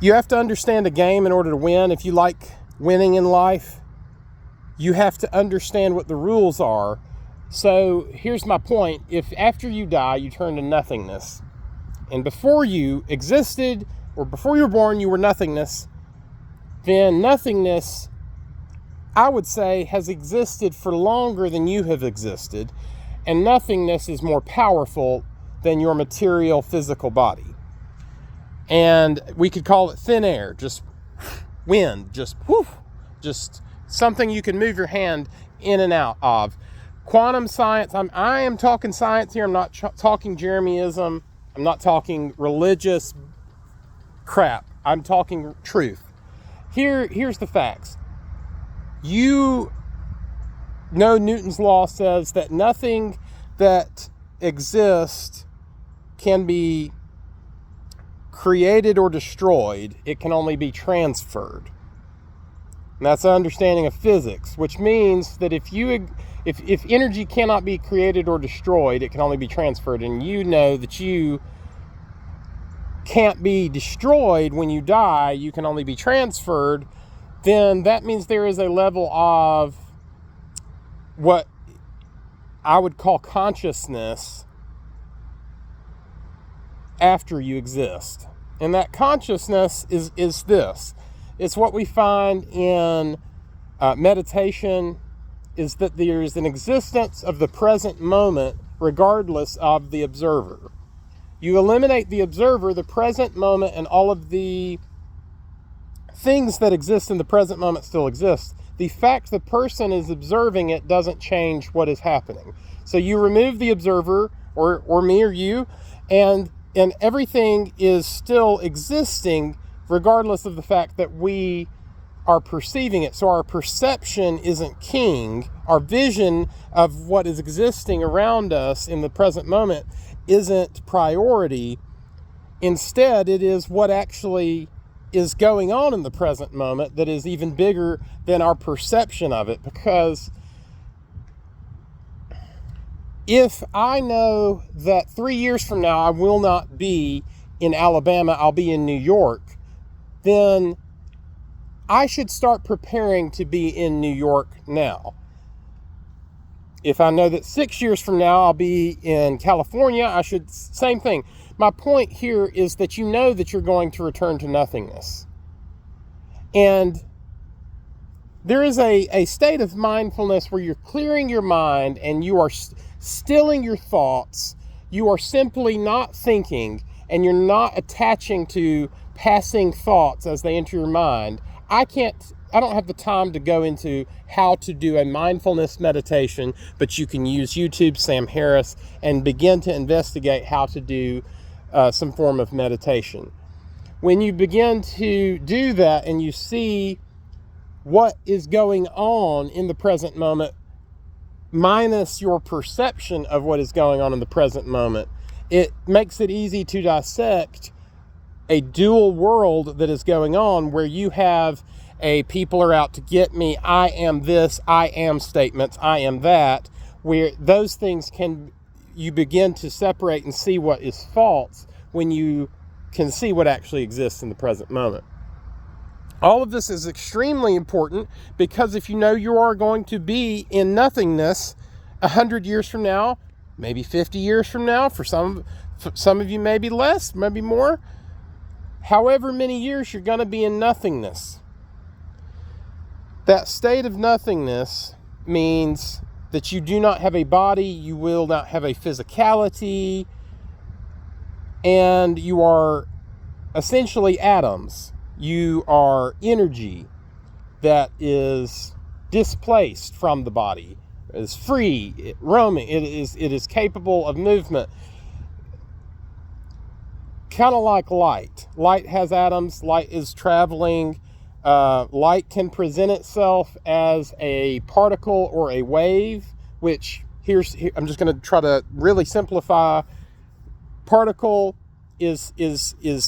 You have to understand a game in order to win. If you like winning in life, you have to understand what the rules are. So here's my point. If after you die, you turn to nothingness, and before you existed, or before you were born, you were nothingness, then nothingness, I would say, has existed for longer than you have existed, and nothingness is more powerful than your material physical body. And we could call it thin air, just wind, just whoof, just something you can move your hand in and out of. Quantum science, I am talking science here. I'm not talking Jeremyism. I'm not talking religious crap. I'm talking truth. Here's the facts. You know Newton's law says that nothing that exists can be created or destroyed. It can only be transferred. And that's an understanding of physics, which means that if energy cannot be created or destroyed, it can only be transferred. And you know that you can't be destroyed when you die, you can only be transferred. Then that means there is a level of what I would call consciousness after you exist. And that consciousness is this. It's what we find in meditation, is that there is an existence of the present moment regardless of the observer. You eliminate the observer, the present moment, and all of the things that exist in the present moment still exist. The fact the person is observing it doesn't change what is happening. So you remove the observer, or me or you, and everything is still existing regardless of the fact that we are perceiving it. So our perception isn't king. Our vision of what is existing around us in the present moment isn't priority. Instead, it is what actually is going on in the present moment that is even bigger than our perception of it. Because if I know that 3 years from now I will not be in Alabama, I'll be in New York, then I should start preparing to be in New York now. If I know that 6 years from now I'll be in California, I should, same thing. My point here is that you know that you're going to return to nothingness. And there is a state of mindfulness where you're clearing your mind and you are stilling your thoughts. You are simply not thinking, and you're not attaching to passing thoughts as they enter your mind. I don't have the time to go into how to do a mindfulness meditation, but you can use YouTube, Sam Harris, and begin to investigate how to do some form of meditation. When you begin to do that and you see what is going on in the present moment, minus your perception of what is going on in the present moment, it makes it easy to dissect a dual world that is going on, where you have a people are out to get me, I am this, I am statements, I am that, where those things you begin to separate and see what is false when you can see what actually exists in the present moment. All of this is extremely important, because if you know you are going to be in nothingness 100 years from now, maybe 50 years from now, for some of you maybe less, maybe more, however many years you're going to be in nothingness. That state of nothingness means that you do not have a body, you will not have a physicality, and you are essentially atoms. You are energy that is displaced from the body, is free, roaming, it is capable of movement. Kind of like light. Light has atoms, light is traveling. Light can present itself as a particle or a wave, which I'm just going to try to really simplify. Particle is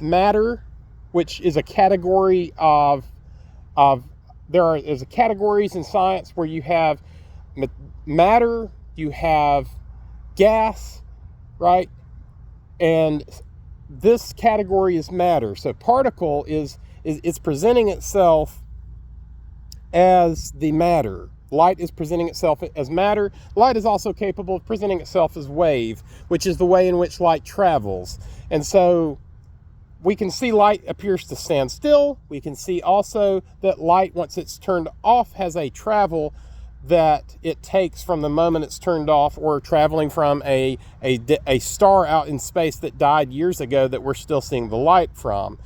matter, which is a category there's categories in science where you have matter, you have gas, right? And this category is matter. So particle is it's presenting itself as the matter. Light is presenting itself as matter. Light is also capable of presenting itself as wave, which is the way in which light travels. And so we can see light appears to stand still. We can see also that light, once it's turned off, has a travel that it takes from the moment it's turned off, or traveling from a star out in space that died years ago that we're still seeing the light from.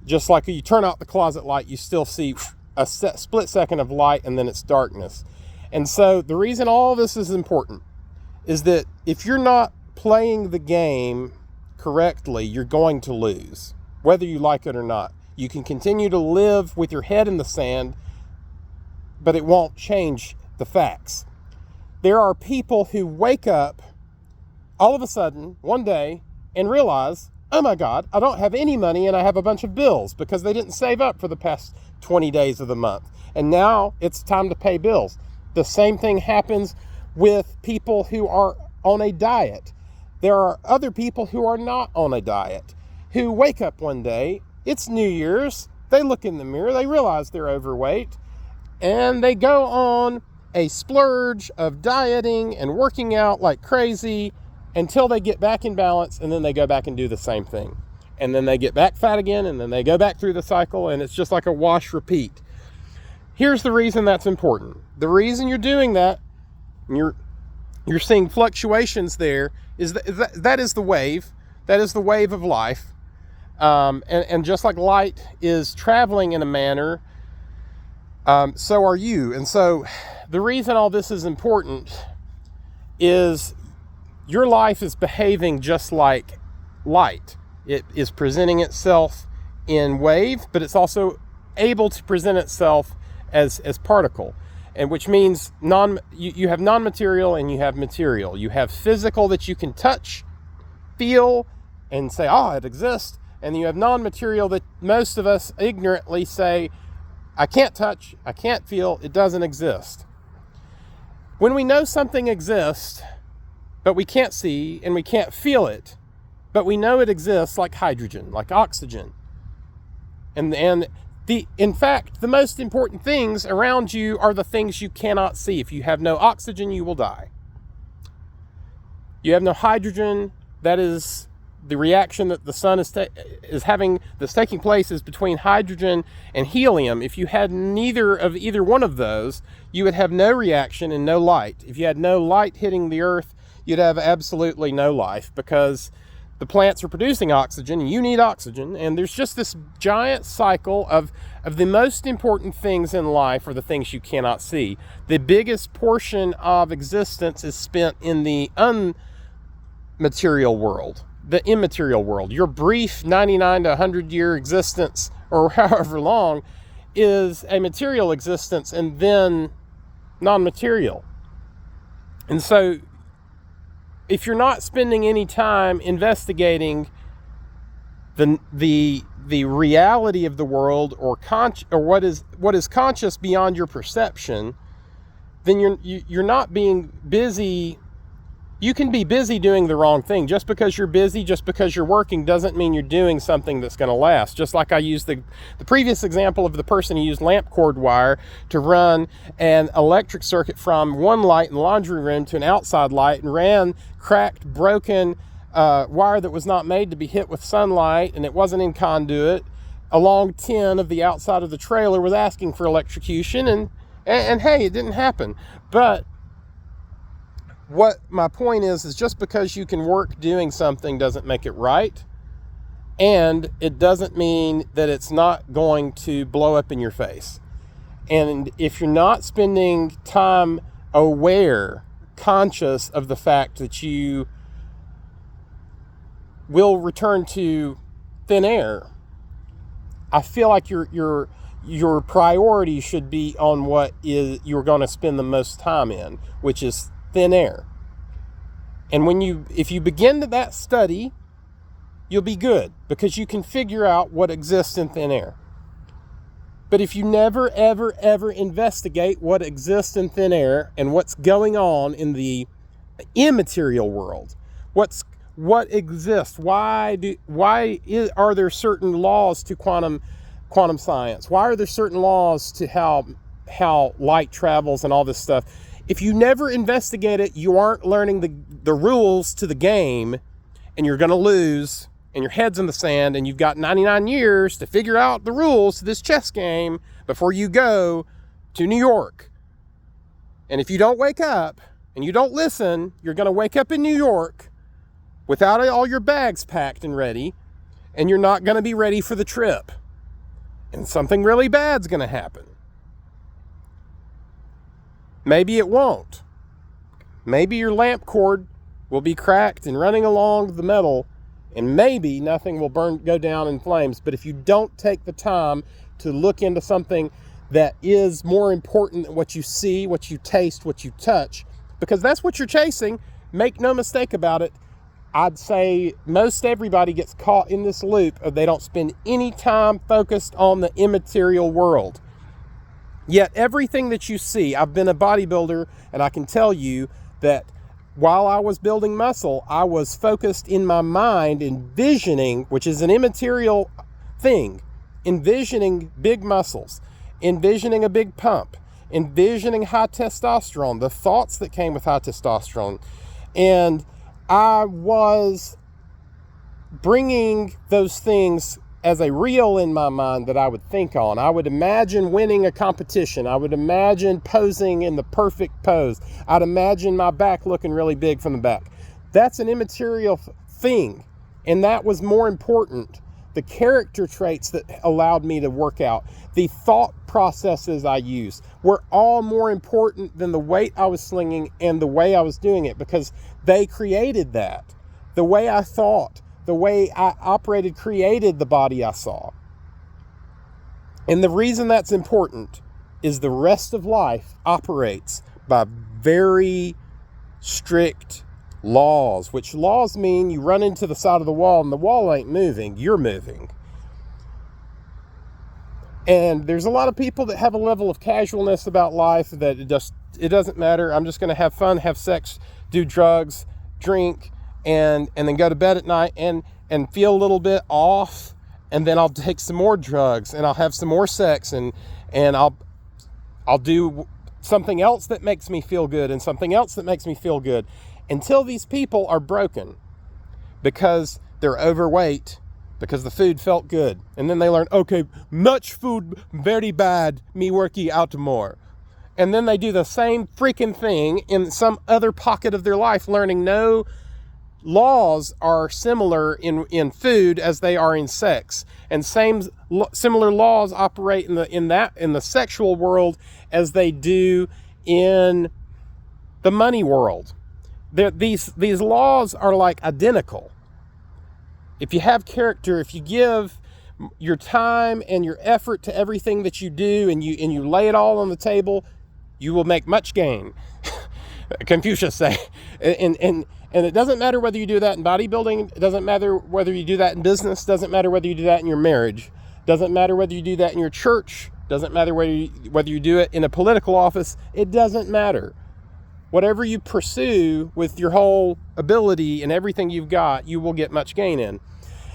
Just like you turn out the closet light, you still see a split second of light, and then it's darkness. And so the reason all this is important is that if you're not playing the game correctly, you're going to lose, whether you like it or not. You can continue to live with your head in the sand, but it won't change the facts. There are people who wake up all of a sudden one day and realize, oh my God, I don't have any money and I have a bunch of bills because they didn't save up for the past 20 days of the month. And now it's time to pay bills. The same thing happens with people who are on a diet. There are other people who are not on a diet, who wake up one day, it's New Year's, they look in the mirror, they realize they're overweight, and they go on a splurge of dieting and working out like crazy until they get back in balance, and then they go back and do the same thing. And then they get back fat again, and then they go back through the cycle, and it's just like a wash repeat. Here's the reason that's important. The reason you're doing that, and you're seeing fluctuations there, is that is the wave. That is the wave of life. And just like light is traveling in a manner, so are you. And so the reason all this is important is your life is behaving just like light. It is presenting itself in wave, but it's also able to present itself as particle, and which means you have non-material and you have material. You have physical that you can touch, feel, and say, oh, it exists. And you have non-material that most of us ignorantly say, I can't touch, I can't feel, it doesn't exist. When we know something exists, but we can't see and we can't feel it, but we know it exists, like hydrogen, like oxygen. And in fact, the most important things around you are the things you cannot see. If you have no oxygen, you will die. You have no hydrogen, that is the reaction that the sun is having, that's taking place, is between hydrogen and helium. If you had neither of either one of those, you would have no reaction and no light. If you had no light hitting the earth, you'd have absolutely no life, because the plants are producing oxygen and you need oxygen. And there's just this giant cycle of the most important things in life are the things you cannot see. The biggest portion of existence is spent in the unmaterial world, the immaterial world. Your brief 99 to 100 year existence, or however long, is a material existence, and then non-material. And so if you're not spending any time investigating the reality of the world, or what is conscious beyond your perception, then you're not being busy. You can be busy doing the wrong thing. Just because you're busy, just because you're working, doesn't mean you're doing something that's going to last. Just like I used the previous example of the person who used lamp cord wire to run an electric circuit from one light in the laundry room to an outside light, and ran cracked, broken wire that was not made to be hit with sunlight, and it wasn't in conduit. A long tin of the outside of the trailer was asking for electrocution, and hey, it didn't happen. But what my point is just because you can work doing something doesn't make it right. And it doesn't mean that it's not going to blow up in your face. And if you're not spending time aware, conscious of the fact that you will return to thin air, I feel like your priority should be on what is you're going to spend the most time in, which is thin air. And if you begin to that study, you'll be good, because you can figure out what exists in thin air. But if you never, ever, ever investigate what exists in thin air and what's going on in the immaterial world, what exists? Are there certain laws to quantum science? Why are there certain laws to how light travels and all this stuff? If you never investigate it, you aren't learning the rules to the game, and you're going to lose, and your head's in the sand, and you've got 99 years to figure out the rules to this chess game before you go to New York. And if you don't wake up and you don't listen, you're going to wake up in New York without all your bags packed and ready, and you're not going to be ready for the trip. And something really bad's going to happen. Maybe it won't. Maybe your lamp cord will be cracked and running along the metal, and maybe nothing will go down in flames. But if you don't take the time to look into something that is more important than what you see, what you taste, what you touch, because that's what you're chasing, make no mistake about it, I'd say most everybody gets caught in this loop of they don't spend any time focused on the immaterial world. Yet everything that you see, I've been a bodybuilder, and I can tell you that while I was building muscle, I was focused in my mind, envisioning, which is an immaterial thing, envisioning big muscles, envisioning a big pump, envisioning high testosterone, the thoughts that came with high testosterone. And I was bringing those things as a reel in my mind that I would think on. I would imagine winning a competition. I would imagine posing in the perfect pose. I'd imagine my back looking really big from the back. That's an immaterial thing. And that was more important. The character traits that allowed me to work out, the thought processes I used, were all more important than the weight I was slinging and the way I was doing it, because they created that. The way I thought, the way I operated created the body I saw. And the reason that's important is the rest of life operates by very strict laws, which laws mean you run into the side of the wall and the wall ain't moving, you're moving. And there's a lot of people that have a level of casualness about life that it doesn't matter. I'm just going to have fun, have sex, do drugs, drink, and then go to bed at night and feel a little bit off, and then I'll take some more drugs and I'll have some more sex and I'll do something else that makes me feel good and something else that makes me feel good, until these people are broken because they're overweight, because the food felt good. And then they learn, okay, much food, very bad, me working out more. And then they do the same freaking thing in some other pocket of their life, learning no laws are similar in food as they are in sex. And similar laws operate in the sexual world as they do in the money world. These laws are like identical. If you have character, if you give your time and your effort to everything that you do, and you lay it all on the table, you will make much gain. Confucius say. And it doesn't matter whether you do that in bodybuilding, it doesn't matter whether you do that in business, doesn't matter whether you do that in your marriage, doesn't matter whether you do that in your church, doesn't matter whether you do it in a political office, it doesn't matter. Whatever you pursue with your whole ability and everything you've got, you will get much gain in.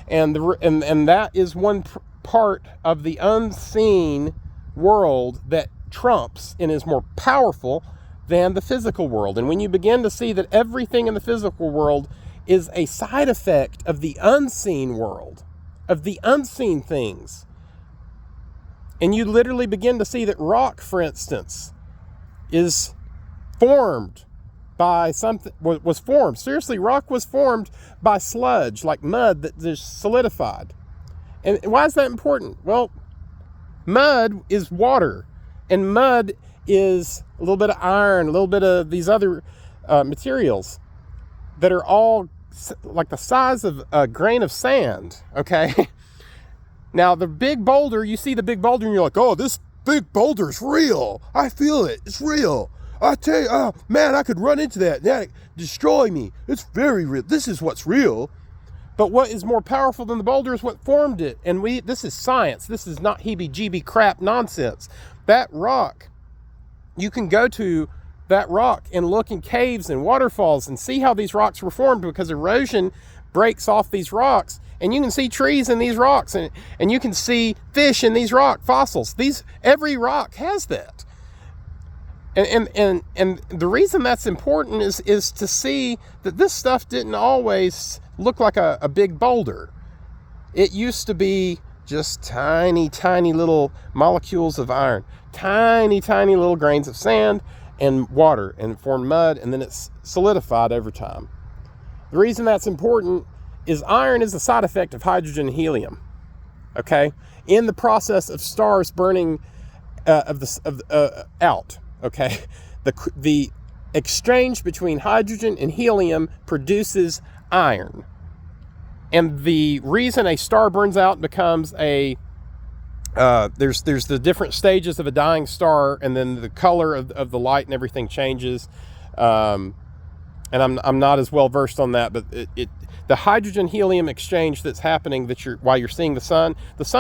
And that is one part of the unseen world that trumps and is more powerful than the physical world. And when you begin to see that everything in the physical world is a side effect of the unseen world, of the unseen things, and you literally begin to see that rock, for instance, is formed by something, was formed. Seriously, rock was formed by sludge, like mud that just solidified. And why is that important? Well, mud is water, and mud is a little bit of iron, a little bit of these other materials that are all like the size of a grain of sand, okay? Now, the big boulder, you see the big boulder and you're like, oh, this big boulder is real. I feel it. It's real. I tell you, oh, man, I could run into that. That'd destroy me. It's very real. This is what's real. But what is more powerful than the boulder is what formed it. And this is science. This is not heebie-jeebie crap nonsense. That rock, you can go to that rock and look in caves and waterfalls and see how these rocks were formed, because erosion breaks off these rocks, and you can see trees in these rocks, and you can see fish in these rock fossils. Every rock has that. And the reason that's important is to see that this stuff didn't always look like a big boulder. It used to be just tiny, tiny little molecules of iron, tiny, tiny little grains of sand and water, and it formed mud, and then it's solidified over time. The reason that's important is iron is a side effect of hydrogen and helium. Okay, in the process of stars burning out. Okay, the exchange between hydrogen and helium produces iron. And the reason a star burns out and becomes there's the different stages of a dying star, and then the color of the light and everything changes. And I'm not as well versed on that, but the hydrogen helium exchange that's happening while you're seeing the sun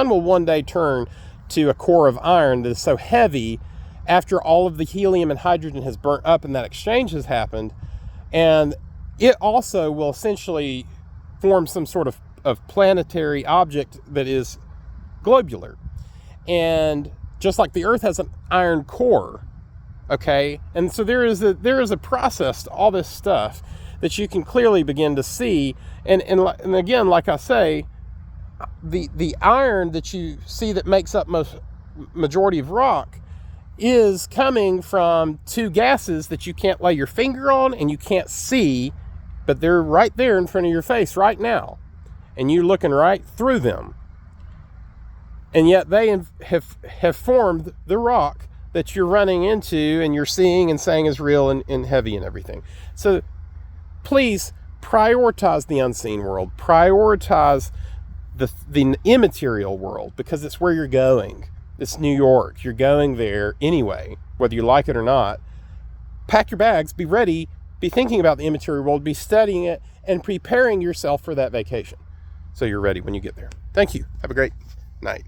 will one day turn to a core of iron that is so heavy after all of the helium and hydrogen has burnt up and that exchange has happened, and it also will essentially form some sort of planetary object that is globular. And just like the Earth has an iron core, okay? And so there is a process to all this stuff that you can clearly begin to see. And again, like I say, the iron that you see that makes up majority of rock is coming from two gases that you can't lay your finger on and you can't see, but they're right there in front of your face right now, and you're looking right through them. And yet they have formed the rock that you're running into and you're seeing and saying is real and heavy and everything. So please prioritize the unseen world. Prioritize the immaterial world, because it's where you're going. It's New York. You're going there anyway, whether you like it or not. Pack your bags, be ready, be thinking about the immaterial world, be studying it, and preparing yourself for that vacation so you're ready when you get there. Thank you. Have a great night.